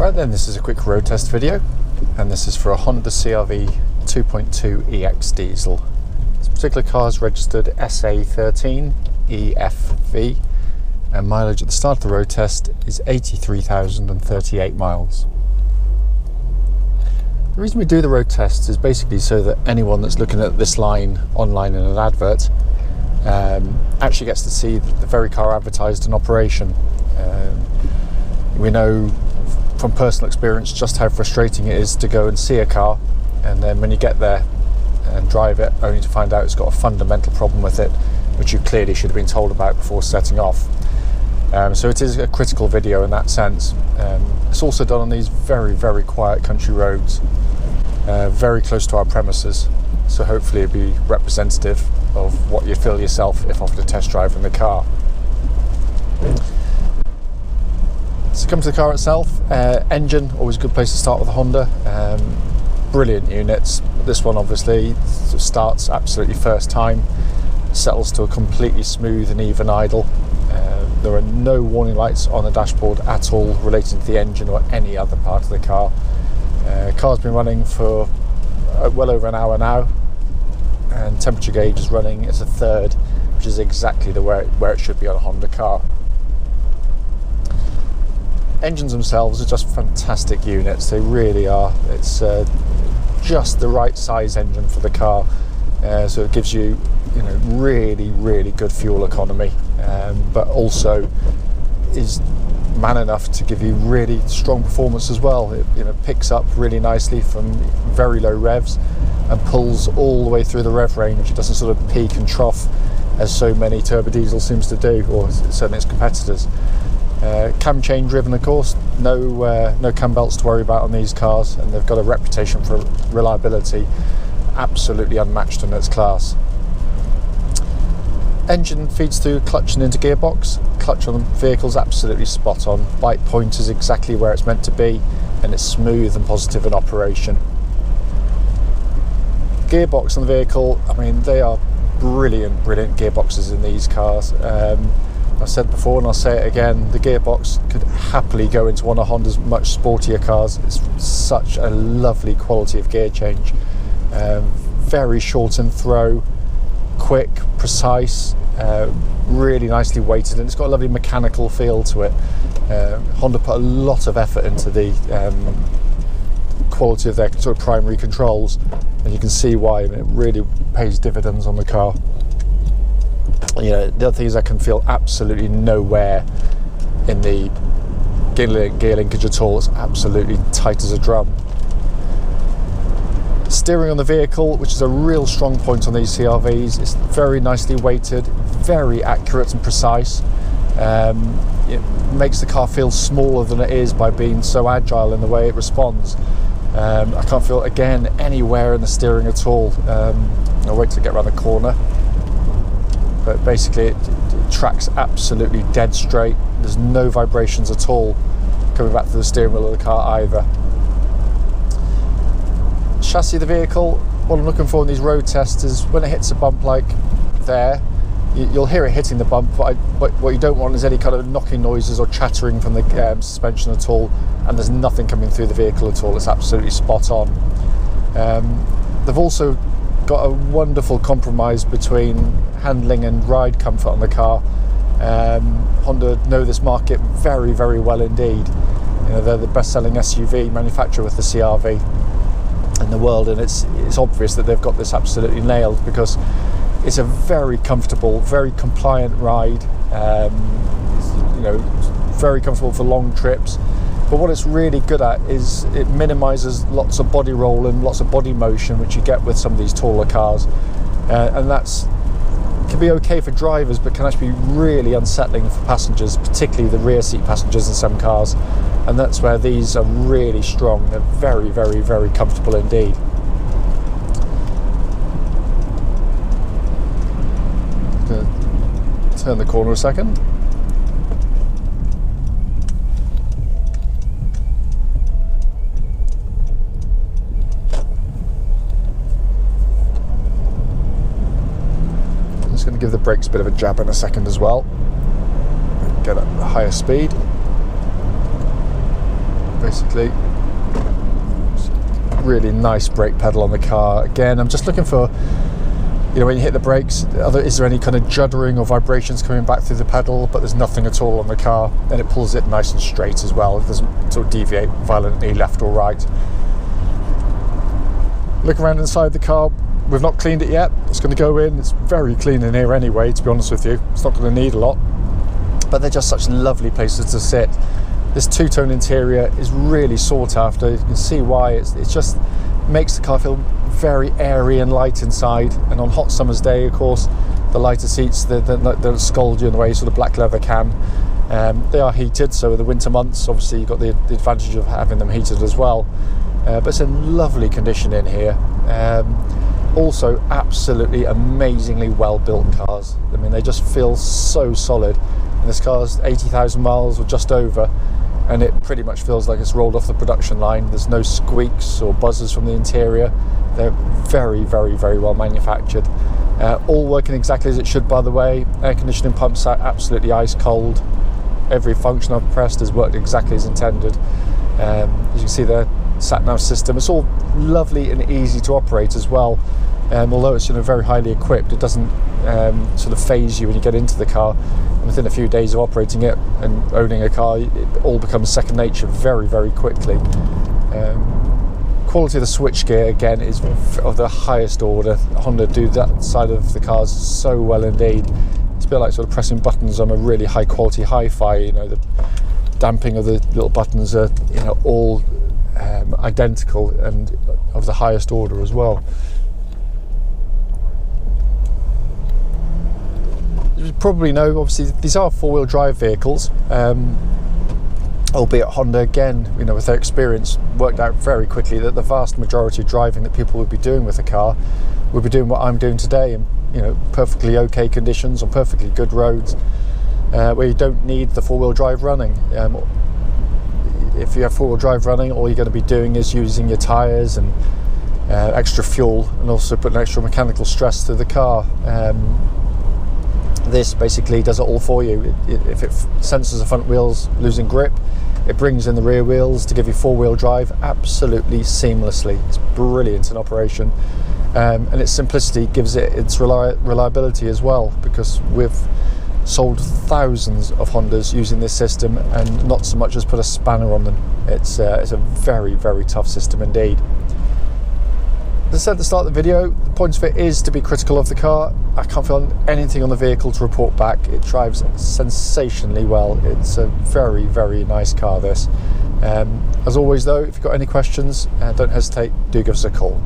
Right then, this is a quick road test video, and this is for a Honda CR-V 2.2 EX diesel. This particular car is registered SA13EFV, and mileage at the start of the road test is 83,038 miles. The reason we do the road test is basically so that anyone that's looking at this line online in an advert actually gets to see the very car advertised in operation. We know from personal experience just how frustrating it is to go and see a car, and then when you get there and drive it, only to find out it's got a fundamental problem with it, which you clearly should have been told about before setting off. So it is a critical video in that sense. It's also done on these very, very quiet country roads, very close to our premises, so hopefully it'll be representative of what you'd feel yourself if offered a test drive in the car. So come to the car itself, engine, always a good place to start with a Honda. Brilliant units. This one obviously starts absolutely first time, settles to a completely smooth and even idle. There are no warning lights on the dashboard at all relating to the engine or any other part of the car. Car's been running for well over an hour now, and temperature gauge is running at a third, which is exactly where it should be on a Honda car. Engines themselves are just fantastic units, they really are. It's just the right size engine for the car, so it gives you, really, really good fuel economy, but also is man enough to give you really strong performance as well. It picks up really nicely from very low revs and pulls all the way through the rev range. It doesn't sort of peak and trough as so many turbo diesel seems to do, or certainly its competitors. Cam chain driven, of course, no cam belts to worry about on these cars, and they've got a reputation for reliability absolutely unmatched in its class. Engine feeds through clutch and into gearbox. Clutch on the vehicle's absolutely spot on. Bite point is exactly where it's meant to be, and it's smooth and positive in operation. Gearbox on the vehicle, they are brilliant gearboxes in these cars. I've said before and I'll say it again, the gearbox could happily go into one of Honda's much sportier cars. It's such a lovely quality of gear change. Very short in throw, quick, precise, really nicely weighted, and it's got a lovely mechanical feel to it. Honda put a lot of effort into the quality of their sort of primary controls, and you can see why, and it really pays dividends on the car. The other thing is I can feel absolutely no wear in the gear linkage at all. It's absolutely tight as a drum. Steering on the vehicle, which is a real strong point on these CR-Vs, it's very nicely weighted, very accurate and precise. It makes the car feel smaller than it is by being so agile in the way it responds. I can't feel, again, any wear in the steering at all. I'll wait to get around the corner. But basically it tracks absolutely dead straight. There's no vibrations at all coming back to the steering wheel of the car either. Chassis of the vehicle, what I'm looking for in these road tests is when it hits a bump like there, you'll hear it hitting the bump, but what you don't want is any kind of knocking noises or chattering from the suspension at all, and there's nothing coming through the vehicle at all. It's absolutely spot on. They've also got a wonderful compromise between handling and ride comfort on the car. Honda know this market very, very well indeed. They're the best-selling SUV manufacturer with the CR-V in the world, and it's obvious that they've got this absolutely nailed, because it's a very comfortable, very compliant ride. Very comfortable for long trips. But what it's really good at is it minimises lots of body roll and lots of body motion, which you get with some of these taller cars, and that's can be okay for drivers, but can actually be really unsettling for passengers, particularly the rear seat passengers in some cars. And that's where these are really strong. They're very, very, very comfortable indeed. I'm going to turn the corner a second. Going to give the brakes a bit of a jab in a second as well. Get at a higher speed. basically. Really nice brake pedal on the car. Again, I'm just looking for, you know, when you hit the brakes, is there any kind of juddering or vibrations coming back through the pedal? But there's nothing at all on the car, and it pulls it nice and straight as well. It doesn't sort of deviate violently left or right. Look around inside the car. We've not cleaned it yet. It's going to go in. It's very clean in here anyway, to be honest with you. It's not going to need a lot, but they're just such lovely places to sit. This two-tone interior is really sought after. You can see why. It just makes the car feel very airy and light inside. And on hot summer's day, of course, the lighter seats, they'll scald you in the way sort of black leather can. They are heated, so in the winter months, obviously you've got the advantage of having them heated as well. But it's in lovely condition in here. Also, absolutely amazingly well-built cars. I mean, they just feel so solid. And this car's 80,000 miles or just over, and it pretty much feels like it's rolled off the production line. There's no squeaks or buzzes from the interior. They're very, very, very well manufactured. All working exactly as it should, by the way. Air conditioning pumps out absolutely ice cold. Every function I've pressed has worked exactly as intended. As you can see, the sat-nav system, it's all lovely and easy to operate as well. Although it's, you know, very highly equipped, it doesn't sort of phase you when you get into the car. Within a few days of operating it and owning a car, it all becomes second nature very, very quickly. Quality of the switchgear, again, is of the highest order. Honda do that side of the cars so well indeed. It's a bit like sort of pressing buttons on a really high quality hi-fi. You know, the damping of the little buttons are, you know, all identical and of the highest order as well. You probably know, obviously, these are four-wheel drive vehicles, albeit Honda, again, you know, with their experience, worked out very quickly that the vast majority of driving that people would be doing with a car would be doing what I'm doing today in, you know, perfectly okay conditions on perfectly good roads, where you don't need the four-wheel drive running. If you have four-wheel drive running, all you're going to be doing is using your tyres and extra fuel, and also putting extra mechanical stress through the car. This basically does it all for you. If it senses the front wheels losing grip, it brings in the rear wheels to give you four-wheel drive absolutely seamlessly. It's brilliant in operation, and its simplicity gives it its reliability as well, because we've sold thousands of Hondas using this system and not so much as put a spanner on them. It's a very, very tough system indeed. As I said at the start of the video, the point of it is to be critical of the car. I can't feel anything on the vehicle to report back. It drives sensationally well. It's a very, very nice car, this. As always though, if you've got any questions, don't hesitate, do give us a call.